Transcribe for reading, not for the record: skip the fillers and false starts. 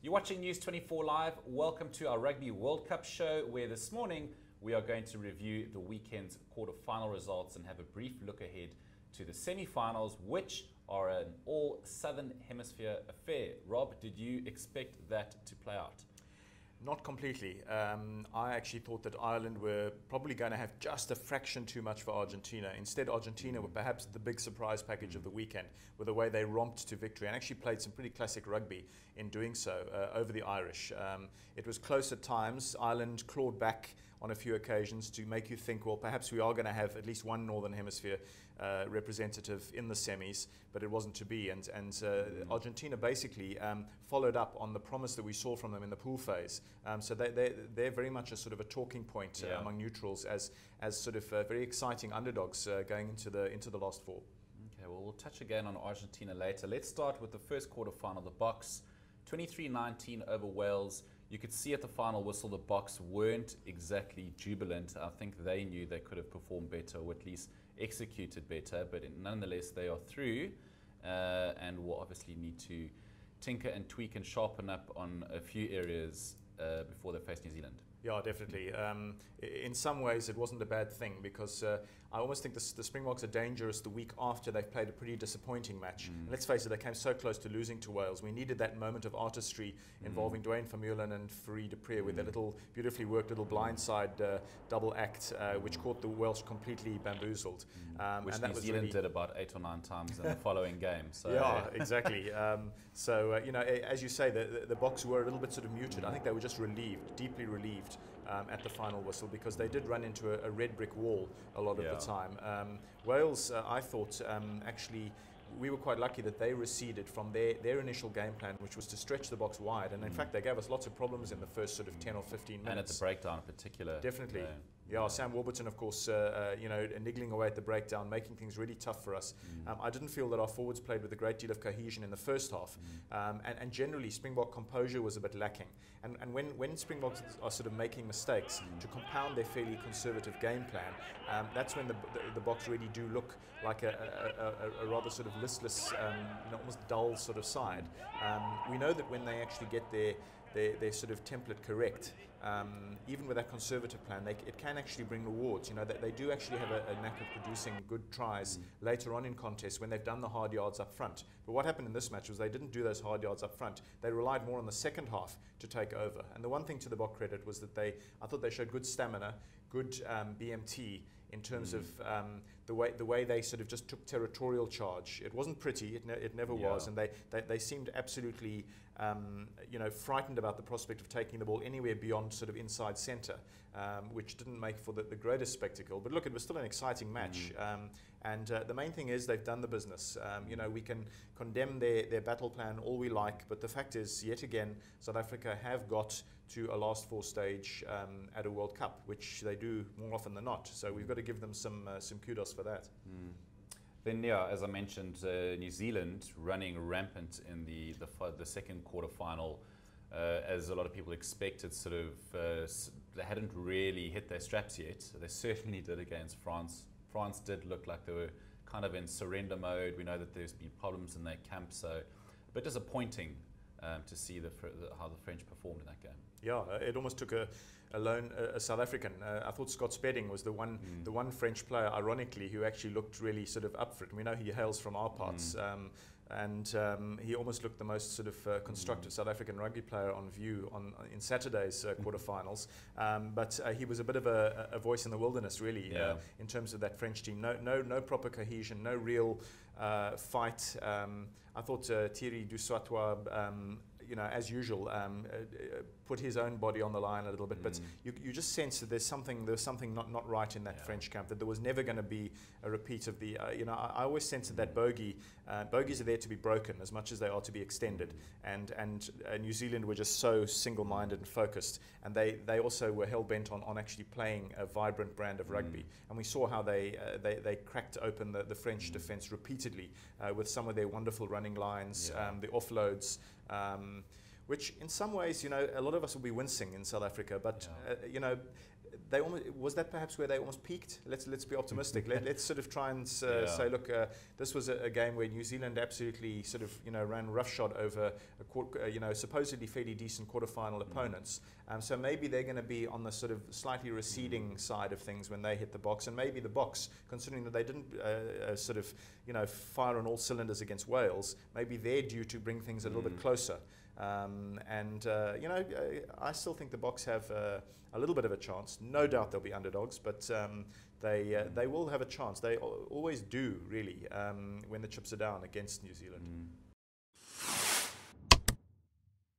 You're watching News 24 Live. Welcome to our Rugby World Cup show, where this morning we are going to review the weekend's quarter-final results and have a brief look ahead to the semi-finals, which are an all-Southern Hemisphere affair. Rob, did you expect that to play out? Not completely. I actually thought that Ireland were probably going to have just a fraction too much for Argentina. Instead, Argentina were perhaps the big surprise package of the weekend with the way they romped to victory and actually played some pretty classic rugby in doing so over the Irish. It was close at times. Ireland clawed back on a few occasions to make you think, well, perhaps we are going to have at least one Northern Hemisphere representative in the semis, but it wasn't to be. And Argentina basically followed up on the promise that we saw from them in the pool phase. So they're very much a sort of a talking point among neutrals as sort of very exciting underdogs going into the last four. Okay, well, we'll touch again on Argentina later. Let's start with the first quarterfinal, the Box, 23-19 over Wales. You could see at the final whistle the Box weren't exactly jubilant. I think they knew they could have performed better, or at least executed better, but nonetheless they are through and will obviously need to tinker and tweak and sharpen up on a few areas before they face New Zealand. Yeah, definitely. In some ways, it wasn't a bad thing because I almost think the Springboks are dangerous the week after they've played a pretty disappointing match. And let's face it, they came so close to losing to Wales. We needed that moment of artistry involving Dwayne Vermeulen and Fourie du Preez with their little, beautifully worked little blindside double act, which caught the Welsh completely bamboozled. Which and New Zealand did about 8 or 9 times in the following game. So. Yeah, exactly. You know, as you say, the Boks were a little bit sort of muted. I think they were just relieved, deeply relieved. At the final whistle, because they did run into a red brick wall a lot of the time. Wales, I thought, actually, we were quite lucky that they receded from their initial game plan, which was to stretch the box wide. And in fact, they gave us lots of problems in the first sort of 10 or 15 minutes. And at the breakdown in particular. Definitely. Yeah, Sam Warburton, of course, you know, niggling away at the breakdown, making things really tough for us. I didn't feel that our forwards played with a great deal of cohesion in the first half. And generally, Springbok composure was a bit lacking. And when Springboks are sort of making mistakes, to compound their fairly conservative game plan, that's when the Boks really do look like a rather sort of listless, you know, almost dull sort of side. We know that when they actually get their sort of template correct, even with that conservative plan, it can actually bring rewards. You know, they do actually have a knack of producing good tries later on in contests when they've done the hard yards up front. But what happened in this match was they didn't do those hard yards up front. They relied more on the second half to take over. And the one thing to the Bok credit was that I thought they showed good stamina, good BMT in terms of the way they sort of just took territorial charge. It wasn't pretty, it never was, and they seemed absolutely you know, frightened about the prospect of taking the ball anywhere beyond sort of inside centre, which didn't make for the greatest spectacle. But look, it was still an exciting match. And the main thing is they've done the business. You know, we can condemn their battle plan all we like, but the fact is, yet again, South Africa have got to a last four stage at a World Cup, which they do more often than not. So we've got to give them some kudos for that. Then, yeah, as I mentioned, New Zealand running rampant in the second quarterfinal, as a lot of people expected. Sort of, they hadn't really hit their straps yet. They certainly did against France. France did look like they were kind of in surrender mode. We know that there's been problems in their camp, so a bit disappointing to see how the French performed in that game. Yeah, it almost took a South African. I thought Scott Spedding was the one French player, ironically, who actually looked really sort of up for it. We know he hails from our parts, and he almost looked the most sort of constructive South African rugby player on view in Saturday's quarterfinals. But he was a bit of a voice in the wilderness, really, in terms of that French team. No proper cohesion, no real fight. I thought Thierry Dussoitois, you know, as usual, put his own body on the line a little bit, but you just sense that there's something not right in that French camp, that there was never going to be a repeat of the, you know, I always sense that bogies are there to be broken as much as they are to be extended, and New Zealand were just so single-minded and focused, and they also were hell-bent on actually playing a vibrant brand of rugby, and we saw how they cracked open the French defence repeatedly with some of their wonderful running lines, the offloads, which in some ways, you know, a lot of us will be wincing in South Africa, but you know, they almost, was that perhaps where they almost peaked? Let's be optimistic. Let's sort of try and say, look, this was a game where New Zealand absolutely sort of ran roughshod over supposedly fairly decent quarterfinal opponents. So maybe they're going to be on the sort of slightly receding side of things when they hit the box, and maybe the box, considering that they didn't fire on all cylinders against Wales, maybe they're due to bring things a little bit closer. I still think the Boks have a little bit of a chance. No doubt they'll be underdogs, but they will have a chance. They always do, really, when the chips are down against New Zealand.